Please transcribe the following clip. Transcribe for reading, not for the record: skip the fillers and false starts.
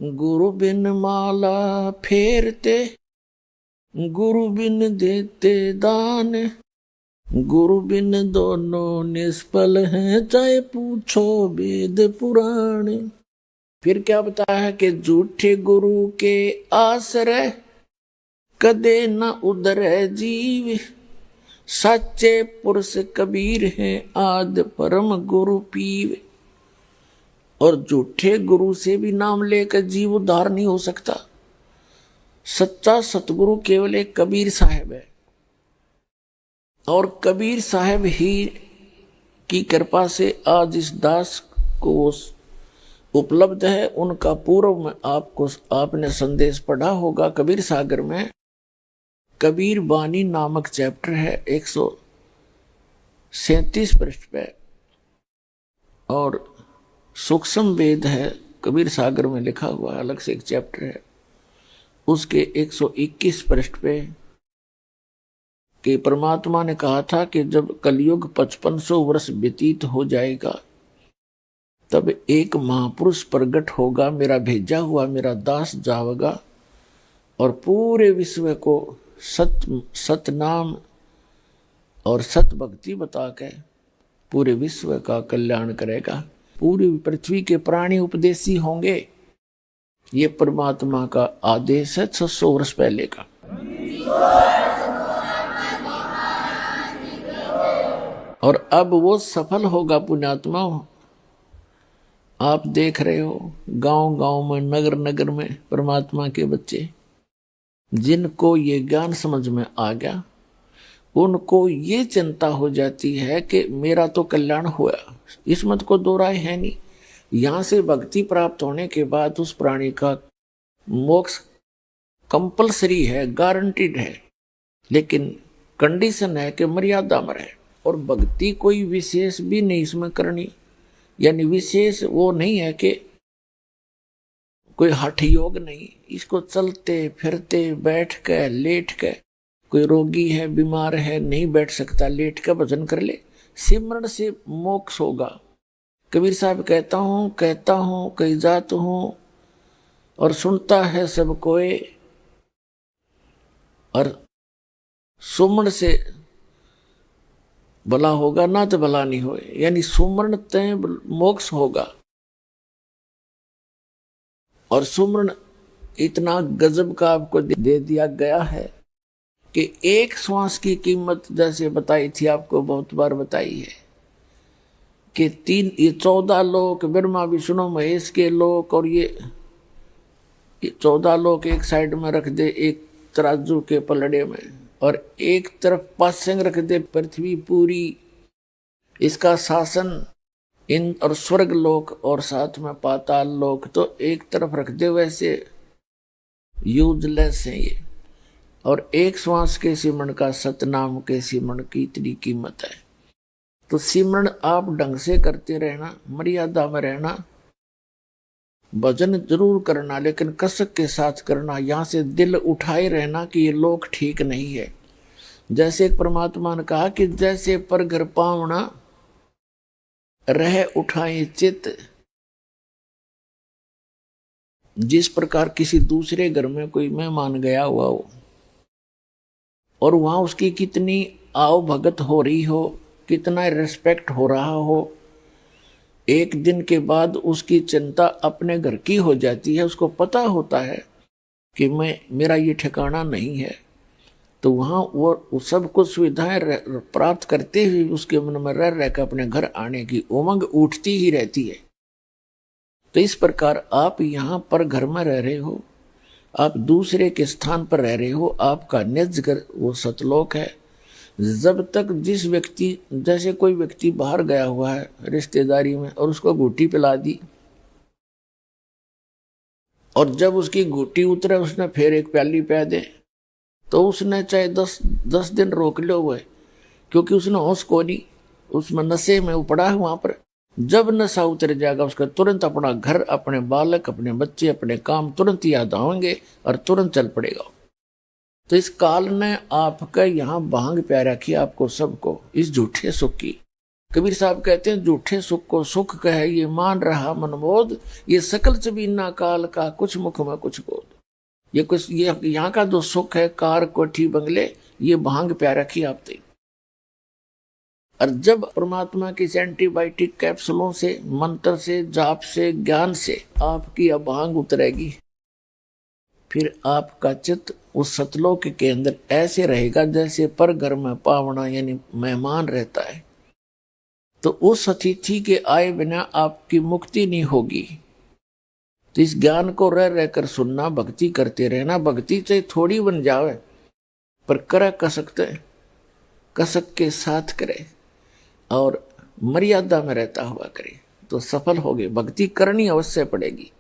गुरु बिन माला फेरते, गुरु बिन देते दान, गुरु बिन दोनों निष्फल हैं, चाहे पूछो वेद पुराण। फिर क्या बताया है कि झूठे गुरु के आश्रय कदे न उधरे जीव, सच्चे पुरुष कबीर हैं आद परम गुरु पीव। और झूठे गुरु से भी नाम लेकर जीव उद्धार नहीं हो सकता। सच्चा सतगुरु केवल एक कबीर साहब है, और कबीर साहब ही की कृपा से आज इस दास को उपलब्ध है। उनका पूर्व में आपने संदेश पढ़ा होगा कबीर सागर में। कबीर बानी नामक चैप्टर है 137 पृष्ठ पे, और सूक्ष्म वेद है कबीर सागर में लिखा हुआ है, अलग से एक चैप्टर है उसके 121 पृष्ठ पे, कि परमात्मा ने कहा था कि जब कलयुग 5500 वर्ष व्यतीत हो जाएगा तब एक महापुरुष प्रकट होगा, मेरा भेजा हुआ मेरा दास जाएगा और पूरे विश्व को सत नाम और सत भक्ति बता के पूरे विश्व का कल्याण करेगा। पूरी पृथ्वी के प्राणी उपदेशी होंगे। ये परमात्मा का आदेश है 600 वर्ष पहले का। और अब वो सफल होगा पुण्यात्मा। आप देख रहे हो गांव गांव में, नगर नगर में परमात्मा के बच्चे, जिनको ये ज्ञान समझ में आ गया, उनको ये चिंता हो जाती है कि मेरा तो कल्याण हुआ। इस मत को दो राय है नहीं। यहां से भक्ति प्राप्त होने के बाद उस प्राणी का मोक्ष कंपलसरी है, गारंटीड है, लेकिन कंडीशन है कि मर्यादा में रहे। और भक्ति कोई विशेष भी नहीं इसमें करनी, यानी विशेष वो नहीं है कि कोई हठ योग नहीं। इसको चलते फिरते, बैठ के, लेट के, कोई रोगी है, बीमार है, नहीं बैठ सकता, लेट के भजन कर ले, सिमरण से मोक्ष होगा। कबीर साहब कहता हूँ कई जात हूँ, और सुनता है सब कोई, और सुमरण से भला होगा ना तो भला नहीं होए, यानी सुमरण तय मोक्ष होगा। और सुमरण इतना गजब का आपको दे दिया गया है कि एक श्वास की कीमत, जैसे बताई थी आपको, बहुत बार बताई है कि 14 लोक, ब्रह्मा विष्णु महेश के लोक, और ये 14 लोक एक साइड में रख दे एक तराजू के पलड़े में, और एक तरफ पासंग रख दे पृथ्वी पूरी, इसका शासन इन और स्वर्ग लोक, और साथ में पाताल लोक तो एक तरफ रख दे, वैसे यूजलेस है ये। और एक श्वास के सिमरण का, सतनाम के सिमरण की इतनी कीमत है। तो सिमरण आप ढंग से करते रहना, मर्यादा में रहना, भजन जरूर करना, लेकिन कसक के साथ करना। यहाँ से दिल उठाए रहना कि ये लोक ठीक नहीं है। जैसे एक परमात्मा ने कहा कि जैसे पर घर पावना रह उठाए चित, जिस प्रकार किसी दूसरे घर में कोई मेहमान गया हुआ हो और वहां उसकी कितनी आओ भगत हो रही हो, कितना रिस्पेक्ट हो रहा हो, एक दिन के बाद उसकी चिंता अपने घर की हो जाती है। उसको पता होता है कि मेरा ये ठिकाना नहीं है, तो वहाँ वो सब कुछ सुविधाएं प्राप्त करते हुए उसके मन में रह रहकर अपने घर आने की उमंग उठती ही रहती है। तो इस प्रकार आप यहाँ पर घर में रह रहे हो, आप दूसरे के स्थान पर रह रहे हो, आपका निज घर वो सतलोक है। जब तक जिस व्यक्ति, जैसे कोई व्यक्ति बाहर गया हुआ है रिश्तेदारी में और उसको घूटी पिला दी, और जब उसकी घूटी उतरे उसने फिर एक प्याली पिला दे, तो उसने चाहे 10 दिन रोक लो हुए, क्योंकि उसने होश को नहीं, उसमें नशे में उपड़ा है। वहां पर जब नशा उतर जाएगा उसका तुरंत अपना घर, अपने बालक, अपने बच्चे, अपने काम तुरंत याद आएंगे और तुरंत चल पड़ेगा। तो इस काल ने आपका यहाँ भांग प्या रखी आपको सबको, इस झूठे सुख की। कबीर साहब कहते हैं झूठे सुख को सुख कहे ये मान रहा मनमोद, ये सकल चबीना काल का कुछ मुख में कुछ बोध। ये कुछ ये यहाँ का जो सुख है कार कोठी बंगले, ये भांग प्या रखी आप तक। और जब परमात्मा की एंटीबायोटिक कैप्सूलों से, मंत्र से, जाप से, ज्ञान से आपकी अभांग उतरेगी, फिर आपका चित्त उस सतलोक के अंदर ऐसे रहेगा जैसे पर घर में पावना यानी मेहमान रहता है। तो उस अतिथि के आए बिना आपकी मुक्ति नहीं होगी। तो इस ज्ञान को रह रहकर सुनना, भक्ति करते रहना। भक्ति चाहे थोड़ी बन जावे पर करे कसकते, कसक के साथ करे और मर्यादा में रहता हुआ करे तो सफल होगे। भक्ति करनी अवश्य पड़ेगी।